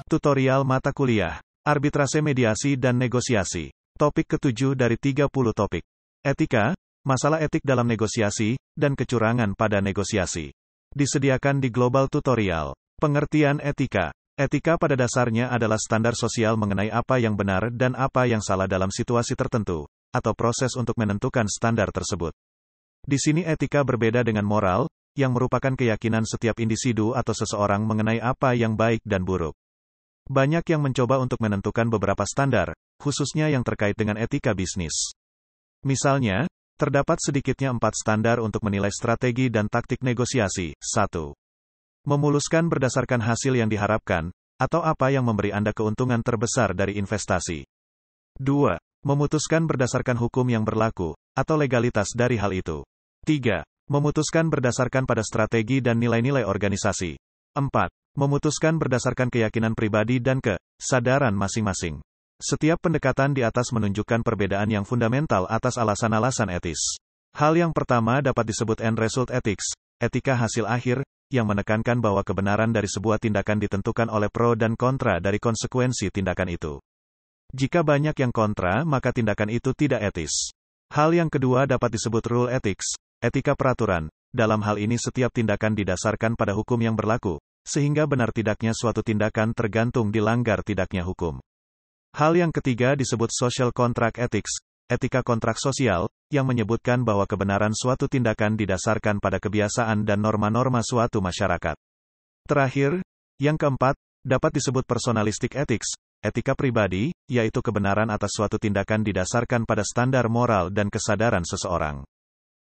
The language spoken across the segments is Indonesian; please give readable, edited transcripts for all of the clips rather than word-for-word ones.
Tutorial mata kuliah, Arbitrase Mediasi dan Negosiasi. Topik ke-7 dari 30 topik. Etika, masalah etik dalam negosiasi, dan kecurangan pada negosiasi. Disediakan di Global Tutorial. Pengertian etika. Etika pada dasarnya adalah standar sosial mengenai apa yang benar dan apa yang salah dalam situasi tertentu, atau proses untuk menentukan standar tersebut. Di sini etika berbeda dengan moral, yang merupakan keyakinan setiap individu atau seseorang mengenai apa yang baik dan buruk. Banyak yang mencoba untuk menentukan beberapa standar, khususnya yang terkait dengan etika bisnis. Misalnya, terdapat sedikitnya 4 standar untuk menilai strategi dan taktik negosiasi. 1. Memuluskan berdasarkan hasil yang diharapkan, atau apa yang memberi Anda keuntungan terbesar dari investasi. 2. Memutuskan berdasarkan hukum yang berlaku, atau legalitas dari hal itu. 3. Memutuskan berdasarkan pada strategi dan nilai-nilai organisasi. 4. Memutuskan berdasarkan keyakinan pribadi dan kesadaran masing-masing. Setiap pendekatan di atas menunjukkan perbedaan yang fundamental atas alasan-alasan etis. Hal yang pertama dapat disebut end result ethics, etika hasil akhir, yang menekankan bahwa kebenaran dari sebuah tindakan ditentukan oleh pro dan kontra dari konsekuensi tindakan itu. Jika banyak yang kontra, maka tindakan itu tidak etis. Hal yang kedua dapat disebut rule ethics, etika peraturan. Dalam hal ini setiap tindakan didasarkan pada hukum yang berlaku, sehingga benar tidaknya suatu tindakan tergantung dilanggar tidaknya hukum. Hal yang ketiga disebut social contract ethics, etika kontrak sosial, yang menyebutkan bahwa kebenaran suatu tindakan didasarkan pada kebiasaan dan norma-norma suatu masyarakat. Terakhir, yang keempat, dapat disebut personalistic ethics, etika pribadi, yaitu kebenaran atas suatu tindakan didasarkan pada standar moral dan kesadaran seseorang.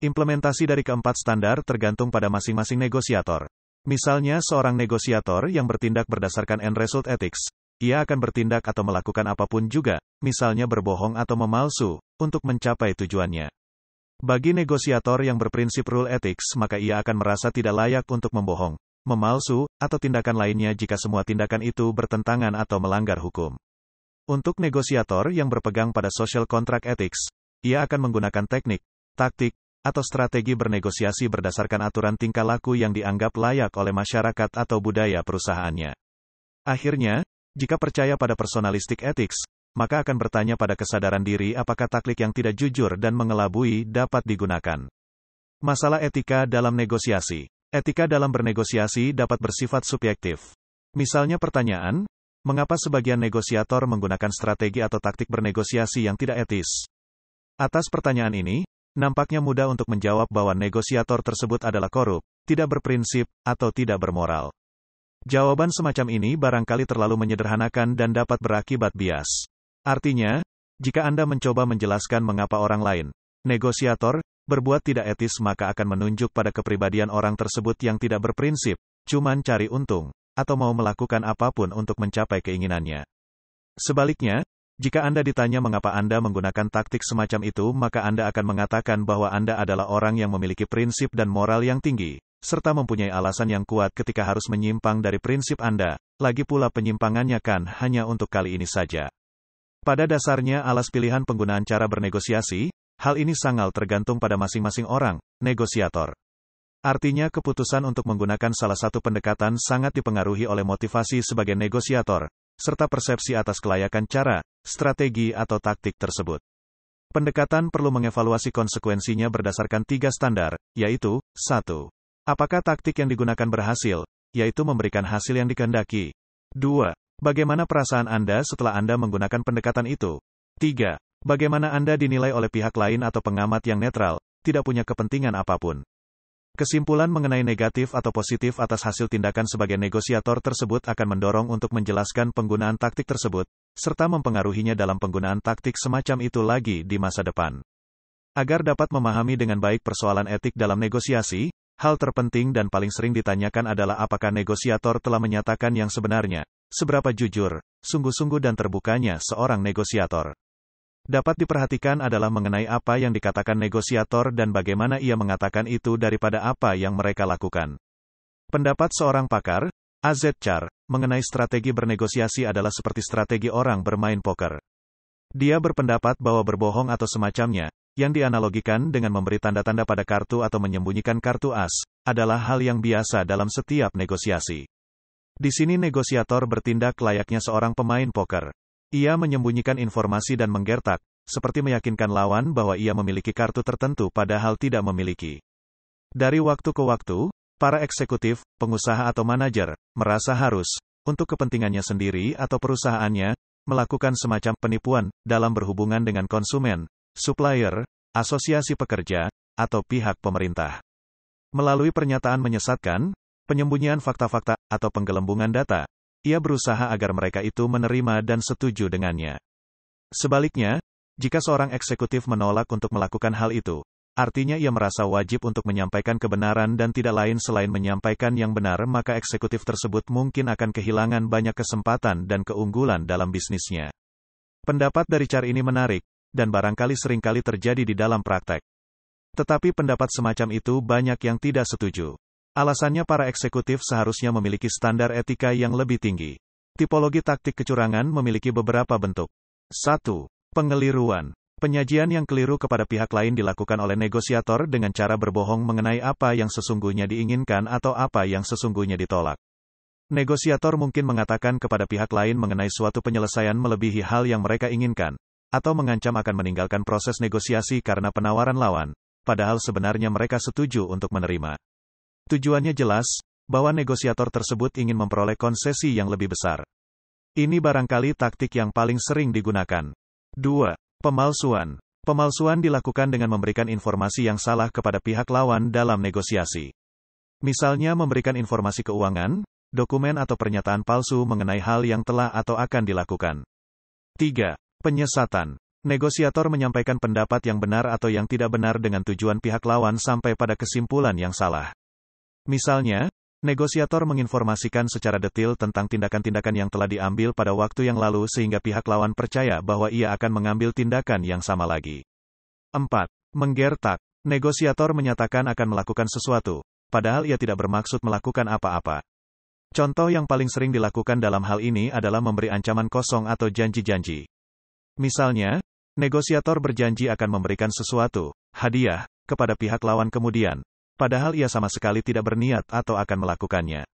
Implementasi dari keempat standar tergantung pada masing-masing negosiator. Misalnya seorang negosiator yang bertindak berdasarkan end result ethics, ia akan bertindak atau melakukan apapun juga, misalnya berbohong atau memalsu, untuk mencapai tujuannya. Bagi negosiator yang berprinsip rule ethics, maka ia akan merasa tidak layak untuk membohong, memalsu, atau tindakan lainnya jika semua tindakan itu bertentangan atau melanggar hukum. Untuk negosiator yang berpegang pada social contract ethics, ia akan menggunakan teknik, taktik, atau strategi bernegosiasi berdasarkan aturan tingkah laku yang dianggap layak oleh masyarakat atau budaya perusahaannya. Akhirnya, jika percaya pada personalistic ethics, maka akan bertanya pada kesadaran diri apakah taktik yang tidak jujur dan mengelabui dapat digunakan. Masalah etika dalam negosiasi. Etika dalam bernegosiasi dapat bersifat subjektif. Misalnya pertanyaan, mengapa sebagian negosiator menggunakan strategi atau taktik bernegosiasi yang tidak etis? Atas pertanyaan ini, nampaknya mudah untuk menjawab bahwa negosiator tersebut adalah korup, tidak berprinsip, atau tidak bermoral. Jawaban semacam ini barangkali terlalu menyederhanakan dan dapat berakibat bias. Artinya, jika Anda mencoba menjelaskan mengapa orang lain, negosiator, berbuat tidak etis maka akan menunjuk pada kepribadian orang tersebut yang tidak berprinsip, cuman cari untung, atau mau melakukan apapun untuk mencapai keinginannya. Sebaliknya, jika Anda ditanya mengapa Anda menggunakan taktik semacam itu, maka Anda akan mengatakan bahwa Anda adalah orang yang memiliki prinsip dan moral yang tinggi, serta mempunyai alasan yang kuat ketika harus menyimpang dari prinsip Anda, lagi pula penyimpangannya kan hanya untuk kali ini saja. Pada dasarnya alas pilihan penggunaan cara bernegosiasi, hal ini sangat tergantung pada masing-masing orang, negosiator. Artinya keputusan untuk menggunakan salah satu pendekatan sangat dipengaruhi oleh motivasi sebagai negosiator, serta persepsi atas kelayakan cara, strategi atau taktik tersebut. Pendekatan perlu mengevaluasi konsekuensinya berdasarkan 3 standar, yaitu, 1. Apakah taktik yang digunakan berhasil, yaitu memberikan hasil yang dikehendaki? 2. Bagaimana perasaan Anda setelah Anda menggunakan pendekatan itu? 3. Bagaimana Anda dinilai oleh pihak lain atau pengamat yang netral, tidak punya kepentingan apapun? Kesimpulan mengenai negatif atau positif atas hasil tindakan sebagai negosiator tersebut akan mendorong untuk menjelaskan penggunaan taktik tersebut, serta mempengaruhinya dalam penggunaan taktik semacam itu lagi di masa depan. Agar dapat memahami dengan baik persoalan etik dalam negosiasi, hal terpenting dan paling sering ditanyakan adalah apakah negosiator telah menyatakan yang sebenarnya, seberapa jujur, sungguh-sungguh dan terbukanya seorang negosiator. Dapat diperhatikan adalah mengenai apa yang dikatakan negosiator dan bagaimana ia mengatakan itu daripada apa yang mereka lakukan. Pendapat seorang pakar, A.Z. Char, mengenai strategi bernegosiasi adalah seperti strategi orang bermain poker. Dia berpendapat bahwa berbohong atau semacamnya, yang dianalogikan dengan memberi tanda-tanda pada kartu atau menyembunyikan kartu as, adalah hal yang biasa dalam setiap negosiasi. Di sini negosiator bertindak layaknya seorang pemain poker. Ia menyembunyikan informasi dan menggertak, seperti meyakinkan lawan bahwa ia memiliki kartu tertentu padahal tidak memiliki. Dari waktu ke waktu, para eksekutif, pengusaha atau manajer, merasa harus, untuk kepentingannya sendiri atau perusahaannya, melakukan semacam penipuan dalam berhubungan dengan konsumen, supplier, asosiasi pekerja, atau pihak pemerintah. Melalui pernyataan menyesatkan, penyembunyian fakta-fakta, atau penggelembungan data, ia berusaha agar mereka itu menerima dan setuju dengannya. Sebaliknya, jika seorang eksekutif menolak untuk melakukan hal itu, artinya ia merasa wajib untuk menyampaikan kebenaran dan tidak lain selain menyampaikan yang benar, maka eksekutif tersebut mungkin akan kehilangan banyak kesempatan dan keunggulan dalam bisnisnya. Pendapat dari Char ini menarik, dan barangkali seringkali terjadi di dalam praktek. Tetapi pendapat semacam itu banyak yang tidak setuju. Alasannya para eksekutif seharusnya memiliki standar etika yang lebih tinggi. Tipologi taktik kecurangan memiliki beberapa bentuk. 1. Pengeliruan. Penyajian yang keliru kepada pihak lain dilakukan oleh negosiator dengan cara berbohong mengenai apa yang sesungguhnya diinginkan atau apa yang sesungguhnya ditolak. Negosiator mungkin mengatakan kepada pihak lain mengenai suatu penyelesaian melebihi hal yang mereka inginkan, atau mengancam akan meninggalkan proses negosiasi karena penawaran lawan, padahal sebenarnya mereka setuju untuk menerima. Tujuannya jelas, bahwa negosiator tersebut ingin memperoleh konsesi yang lebih besar. Ini barangkali taktik yang paling sering digunakan. 2. Pemalsuan. Pemalsuan dilakukan dengan memberikan informasi yang salah kepada pihak lawan dalam negosiasi. Misalnya memberikan informasi keuangan, dokumen atau pernyataan palsu mengenai hal yang telah atau akan dilakukan. 3. Penyesatan. Negosiator menyampaikan pendapat yang benar atau yang tidak benar dengan tujuan pihak lawan sampai pada kesimpulan yang salah. Misalnya, negosiator menginformasikan secara detail tentang tindakan-tindakan yang telah diambil pada waktu yang lalu sehingga pihak lawan percaya bahwa ia akan mengambil tindakan yang sama lagi. 4. Menggertak. Negosiator menyatakan akan melakukan sesuatu, padahal ia tidak bermaksud melakukan apa-apa. Contoh yang paling sering dilakukan dalam hal ini adalah memberi ancaman kosong atau janji-janji. Misalnya, negosiator berjanji akan memberikan sesuatu, hadiah, kepada pihak lawan kemudian, padahal ia sama sekali tidak berniat atau akan melakukannya.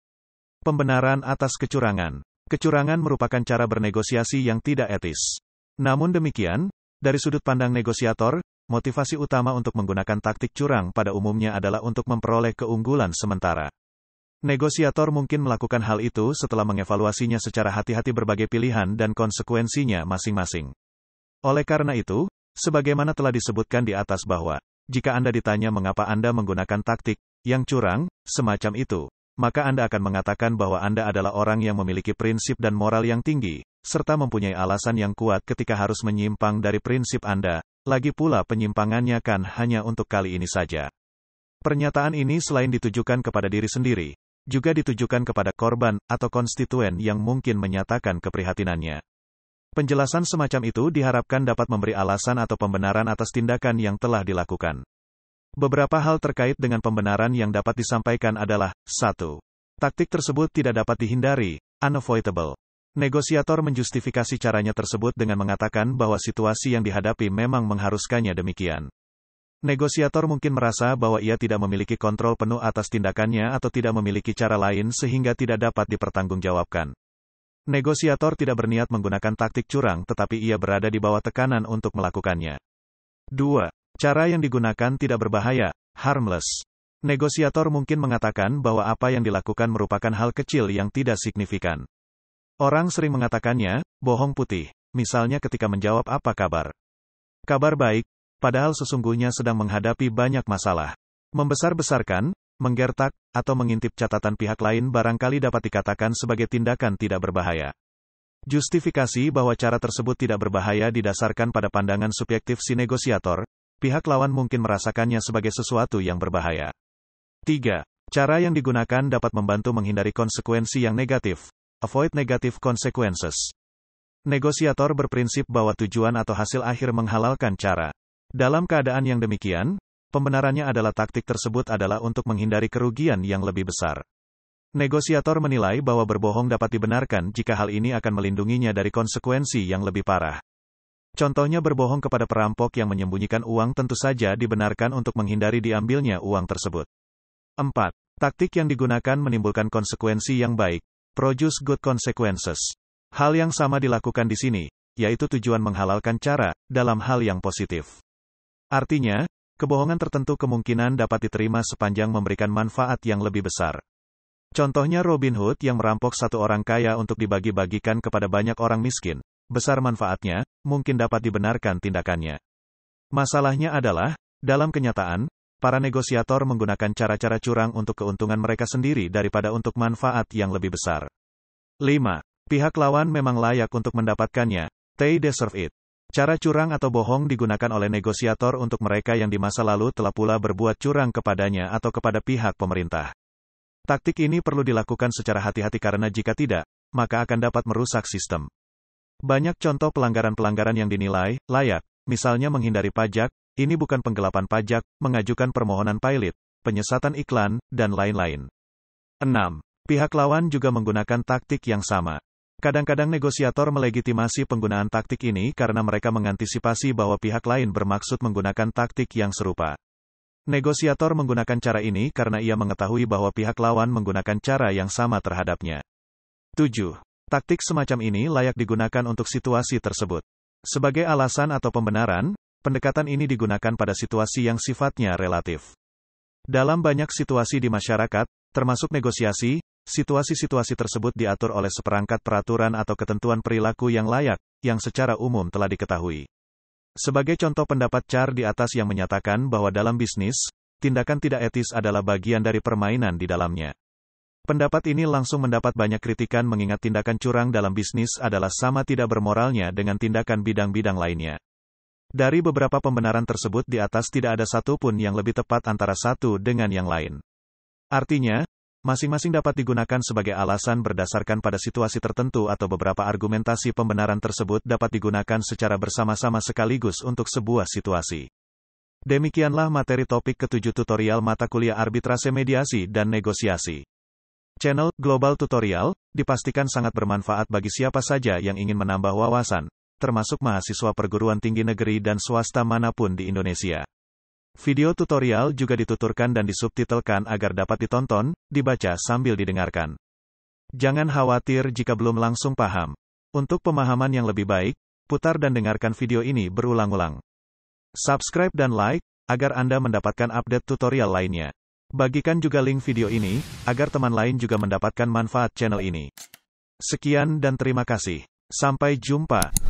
Pembenaran atas kecurangan. Kecurangan merupakan cara bernegosiasi yang tidak etis. Namun demikian, dari sudut pandang negosiator, motivasi utama untuk menggunakan taktik curang pada umumnya adalah untuk memperoleh keunggulan sementara. Negosiator mungkin melakukan hal itu setelah mengevaluasinya secara hati-hati berbagai pilihan dan konsekuensinya masing-masing. Oleh karena itu, sebagaimana telah disebutkan di atas bahwa, jika Anda ditanya mengapa Anda menggunakan taktik yang curang, semacam itu, maka Anda akan mengatakan bahwa Anda adalah orang yang memiliki prinsip dan moral yang tinggi, serta mempunyai alasan yang kuat ketika harus menyimpang dari prinsip Anda, lagi pula penyimpangannya kan hanya untuk kali ini saja. Pernyataan ini selain ditujukan kepada diri sendiri, juga ditujukan kepada korban atau konstituen yang mungkin menyatakan keprihatinannya. Penjelasan semacam itu diharapkan dapat memberi alasan atau pembenaran atas tindakan yang telah dilakukan. Beberapa hal terkait dengan pembenaran yang dapat disampaikan adalah, 1. Taktik tersebut tidak dapat dihindari, unavoidable. Negosiator menjustifikasi caranya tersebut dengan mengatakan bahwa situasi yang dihadapi memang mengharuskannya demikian. Negosiator mungkin merasa bahwa ia tidak memiliki kontrol penuh atas tindakannya atau tidak memiliki cara lain sehingga tidak dapat dipertanggungjawabkan. Negosiator tidak berniat menggunakan taktik curang tetapi ia berada di bawah tekanan untuk melakukannya. 2. Cara yang digunakan tidak berbahaya, harmless. Negosiator mungkin mengatakan bahwa apa yang dilakukan merupakan hal kecil yang tidak signifikan. Orang sering mengatakannya, bohong putih, misalnya ketika menjawab apa kabar. Kabar baik, padahal sesungguhnya sedang menghadapi banyak masalah. Membesar-besarkan, menggertak, atau mengintip catatan pihak lain barangkali dapat dikatakan sebagai tindakan tidak berbahaya. Justifikasi bahwa cara tersebut tidak berbahaya didasarkan pada pandangan subjektif si negosiator, pihak lawan mungkin merasakannya sebagai sesuatu yang berbahaya. 3. Cara yang digunakan dapat membantu menghindari konsekuensi yang negatif. Avoid negative consequences. Negosiator berprinsip bahwa tujuan atau hasil akhir menghalalkan cara. Dalam keadaan yang demikian, pembenarannya adalah taktik tersebut adalah untuk menghindari kerugian yang lebih besar. Negosiator menilai bahwa berbohong dapat dibenarkan jika hal ini akan melindunginya dari konsekuensi yang lebih parah. Contohnya berbohong kepada perampok yang menyembunyikan uang tentu saja dibenarkan untuk menghindari diambilnya uang tersebut. 4. Taktik yang digunakan menimbulkan konsekuensi yang baik. Produce good consequences. Hal yang sama dilakukan di sini, yaitu tujuan menghalalkan cara, dalam hal yang positif. Artinya, kebohongan tertentu kemungkinan dapat diterima sepanjang memberikan manfaat yang lebih besar. Contohnya Robin Hood yang merampok satu orang kaya untuk dibagi-bagikan kepada banyak orang miskin. Besar manfaatnya, mungkin dapat dibenarkan tindakannya. Masalahnya adalah, dalam kenyataan, para negosiator menggunakan cara-cara curang untuk keuntungan mereka sendiri daripada untuk manfaat yang lebih besar. 5. Pihak lawan memang layak untuk mendapatkannya. They deserve it. Cara curang atau bohong digunakan oleh negosiator untuk mereka yang di masa lalu telah pula berbuat curang kepadanya atau kepada pihak pemerintah. Taktik ini perlu dilakukan secara hati-hati karena jika tidak, maka akan dapat merusak sistem. Banyak contoh pelanggaran-pelanggaran yang dinilai layak, misalnya menghindari pajak, ini bukan penggelapan pajak, mengajukan permohonan pilot, penyesatan iklan, dan lain-lain. 6. Pihak lawan juga menggunakan taktik yang sama. Kadang-kadang negosiator melegitimasi penggunaan taktik ini karena mereka mengantisipasi bahwa pihak lain bermaksud menggunakan taktik yang serupa. Negosiator menggunakan cara ini karena ia mengetahui bahwa pihak lawan menggunakan cara yang sama terhadapnya. 7. Taktik semacam ini layak digunakan untuk situasi tersebut. Sebagai alasan atau pembenaran, pendekatan ini digunakan pada situasi yang sifatnya relatif. Dalam banyak situasi di masyarakat, termasuk negosiasi, situasi-situasi tersebut diatur oleh seperangkat peraturan atau ketentuan perilaku yang layak, yang secara umum telah diketahui. Sebagai contoh pendapat Char di atas yang menyatakan bahwa dalam bisnis, tindakan tidak etis adalah bagian dari permainan di dalamnya. Pendapat ini langsung mendapat banyak kritikan mengingat tindakan curang dalam bisnis adalah sama tidak bermoralnya dengan tindakan bidang-bidang lainnya. Dari beberapa pembenaran tersebut di atas tidak ada satupun yang lebih tepat antara satu dengan yang lain. Artinya, masing-masing dapat digunakan sebagai alasan berdasarkan pada situasi tertentu atau beberapa argumentasi pembenaran tersebut dapat digunakan secara bersama-sama sekaligus untuk sebuah situasi. Demikianlah materi topik ke-7 tutorial mata kuliah arbitrase mediasi dan negosiasi. Channel Global Tutorial dipastikan sangat bermanfaat bagi siapa saja yang ingin menambah wawasan, termasuk mahasiswa perguruan tinggi negeri dan swasta manapun di Indonesia. Video tutorial juga dituturkan dan disubtitelkan agar dapat ditonton, dibaca sambil didengarkan. Jangan khawatir jika belum langsung paham. Untuk pemahaman yang lebih baik, putar dan dengarkan video ini berulang-ulang. Subscribe dan like, agar Anda mendapatkan update tutorial lainnya. Bagikan juga link video ini, agar teman lain juga mendapatkan manfaat channel ini. Sekian dan terima kasih. Sampai jumpa.